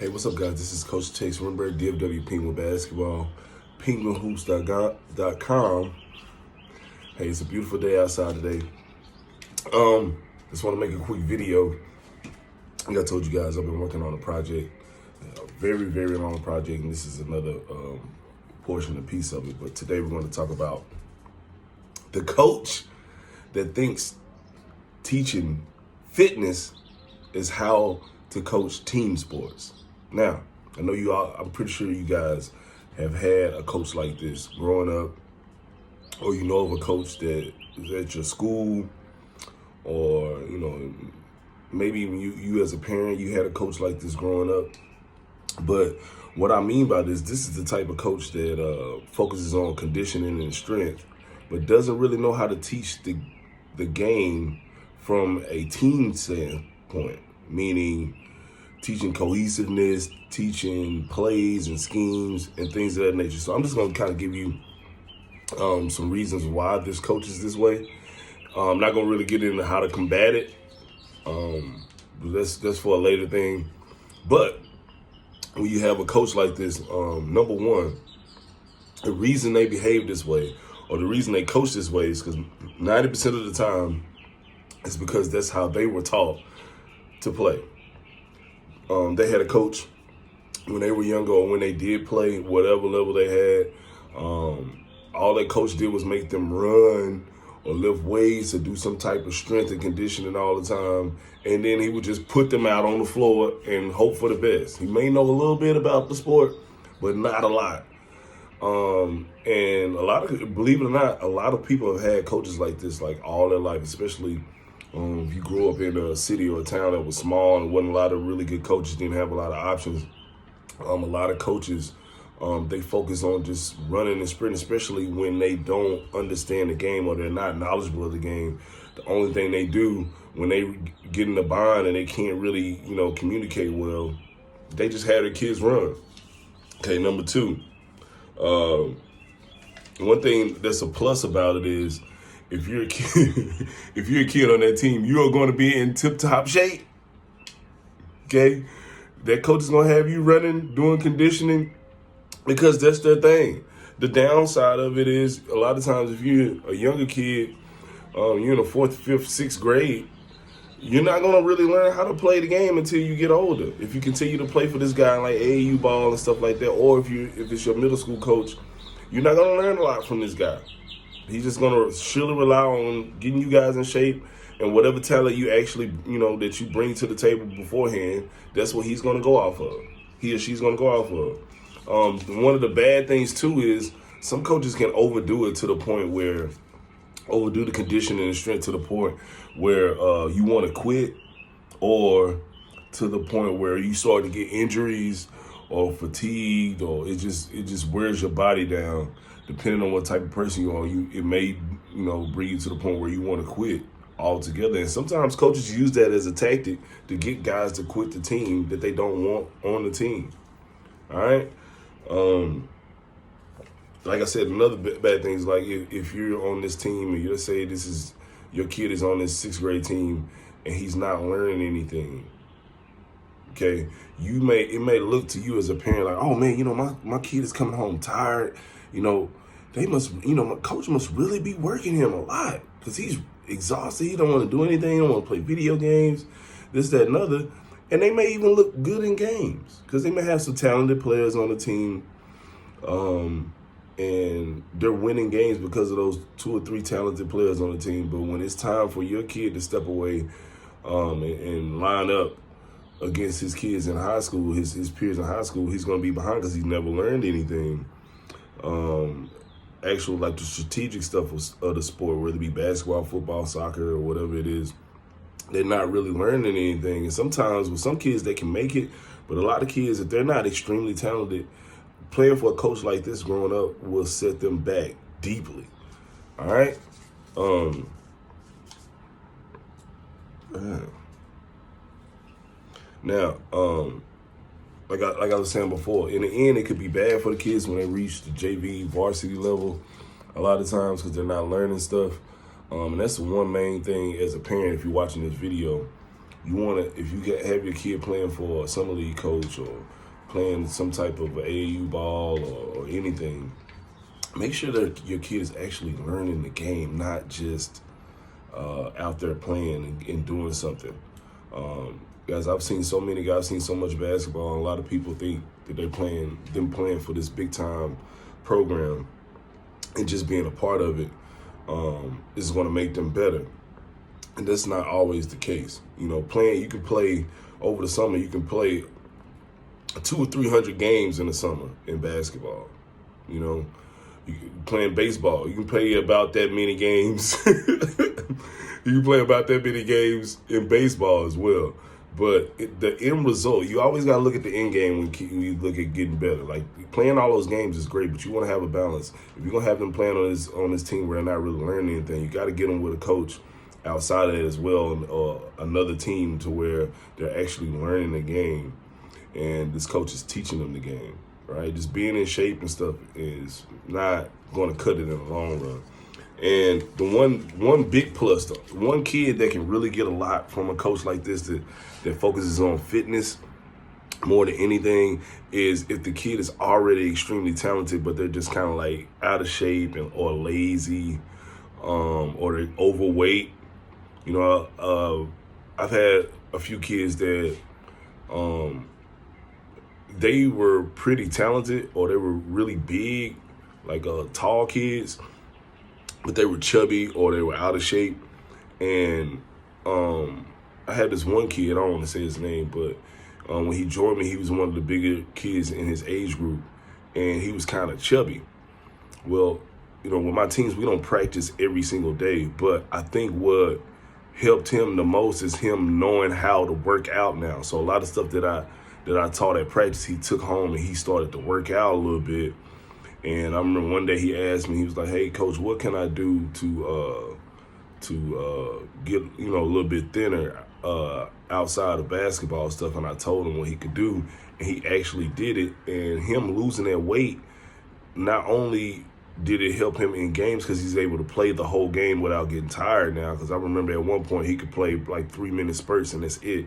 Hey, what's up, guys? This is Coach Chase Renberg, DFW Penguin Basketball, Penguinhoops.com. Hey, it's a beautiful day outside today. Just want to make a quick video. Like I told you guys, I've been working on a project, a very, very long project, and this is another portion, a piece of it. But today we're going to talk about the coach that thinks teaching fitness is how to coach team sports. Now, I know you all, I'm pretty sure you guys have had a coach like this growing up, or you know of a coach that is at your school, or, you know, maybe even you as a parent, you had a coach like this growing up. But what I mean by this is the type of coach that focuses on conditioning and strength, but doesn't really know how to teach the game from a team standpoint, meaning teaching cohesiveness, teaching plays and schemes and things of that nature. So I'm just going to kind of give you some reasons why this coach is this way. I'm not going to really get into how to combat it. That's for a later thing. But when you have a coach like this, number one, the reason they behave this way or the reason they coach this way is because 90% of the time it's because that's how they were taught to play. They had a coach when they were younger or when they did play, whatever level they had. All that coach did was make them run or lift weights or do some type of strength and conditioning all the time. And then he would just put them out on the floor and hope for the best. He may know a little bit about the sport, but not a lot. And believe it or not, a lot of people have had coaches like this like all their life, especially if you grew up in a city or a town that was small and wasn't a lot of really good coaches, didn't have a lot of options. A lot of coaches, they focus on just running and sprinting, especially when they don't understand the game or they're not knowledgeable of the game. The only thing they do when they get in the bind and they can't really, communicate well, they just have their kids run. Okay, number two, one thing that's a plus about it is, if you're a kid on that team, you are going to be in tip-top shape. Okay? That coach is going to have you running, doing conditioning, because that's their thing. The downside of it is, a lot of times if you're a younger kid, you're in the 4th, 5th, 6th grade, you're not going to really learn how to play the game until you get older. If you continue to play for this guy like AAU ball and stuff like that, or if it's your middle school coach, you're not going to learn a lot from this guy. He's just going to surely rely on getting you guys in shape, and whatever talent you actually, that you bring to the table beforehand, that's what he's going to go off of. He or she's going to go off of. One of the bad things, too, is some coaches can overdo it to the point where, overdo the conditioning and strength to the point where you want to quit, or to the point where you start to get injuries or fatigued, or it just wears your body down. Depending on what type of person you are, it may, bring you to the point where you want to quit altogether. And sometimes coaches use that as a tactic to get guys to quit the team that they don't want on the team. All right? Like I said, another bad thing is, like, if you're on this team and you say your kid is on this 6th grade team and he's not learning anything, okay, it may look to you as a parent like, oh man, my kid is coming home tired. My coach must really be working him a lot because he's exhausted. He don't want to do anything. He don't want to play video games, this, that, and other. And they may even look good in games because they may have some talented players on the team, and they're winning games because of those 2 or 3 talented players on the team. But when it's time for your kid to step away and line up against his kids in high school, his peers in high school, he's going to be behind because he's never learned anything. Like the strategic stuff of the sport, whether it be basketball, football, soccer, or whatever it is, they're not really learning anything. And sometimes with some kids, they can make it, but a lot of kids, if they're not extremely talented, playing for a coach like this growing up will set them back deeply. All right? Now, like I was saying before, in the end, it could be bad for the kids when they reach the JV varsity level a lot of times because they're not learning stuff. And that's the one main thing as a parent, if you're watching this video, You want to, if you have your kid playing for a summer league coach or playing some type of AAU ball or anything, make sure that your kid is actually learning the game, not just out there playing and doing something. Guys, I've seen so many guys, seen so much basketball, and a lot of people think that them playing for this big time program and just being a part of it is going to make them better. And that's not always the case. You know, you can play over the summer, you can play 200 or 300 games in the summer in basketball. You know, playing baseball, you can play about that many games. You can play about that many games in baseball as well. But the end result, you always got to look at the end game when you look at getting better. Like, playing all those games is great, but you want to have a balance. If you're going to have them playing on this team where they're not really learning anything, you got to get them with a coach outside of that as well, or another team to where they're actually learning the game and this coach is teaching them the game, right? Just being in shape and stuff is not going to cut it in the long run. And the one big plus, though, one kid that can really get a lot from a coach like this that focuses on fitness more than anything is if the kid is already extremely talented, but they're just kind of like out of shape or lazy, or they're overweight. You know, I've had a few kids that they were pretty talented, or they were really big, like tall kids, but they were chubby or they were out of shape. And I had this one kid, I don't want to say his name, but when he joined me, he was one of the bigger kids in his age group, and he was kind of chubby. Well, you know, with my teams, we don't practice every single day, but I think what helped him the most is him knowing how to work out now. So a lot of stuff that I taught at practice, he took home and he started to work out a little bit. And I remember one day he asked me, he was like, "Hey, coach, what can I do to get, you know, a little bit thinner outside of basketball stuff?" And I told him what he could do, and he actually did it. And him losing that weight, not only did it help him in games because he's able to play the whole game without getting tired now, because I remember at one point he could play like 3-minute spurts and that's it.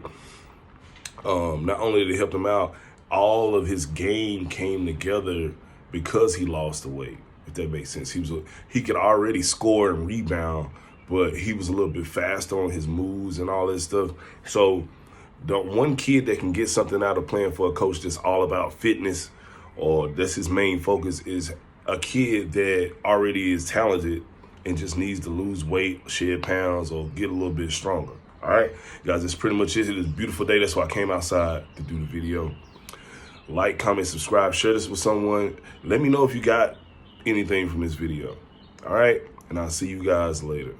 Not only did it help him out, all of his game came together because he lost the weight, if that makes sense. He could already score and rebound, but he was a little bit faster on his moves and all that stuff. So the one kid that can get something out of playing for a coach that's all about fitness, or that's his main focus, is a kid that already is talented and just needs to lose weight, shed pounds, or get a little bit stronger. All right, guys, that's pretty much it. It's a beautiful day. That's why I came outside to do the video. Like, comment, subscribe, share this with someone. Let me know if you got anything from this video. All right, and I'll see you guys later.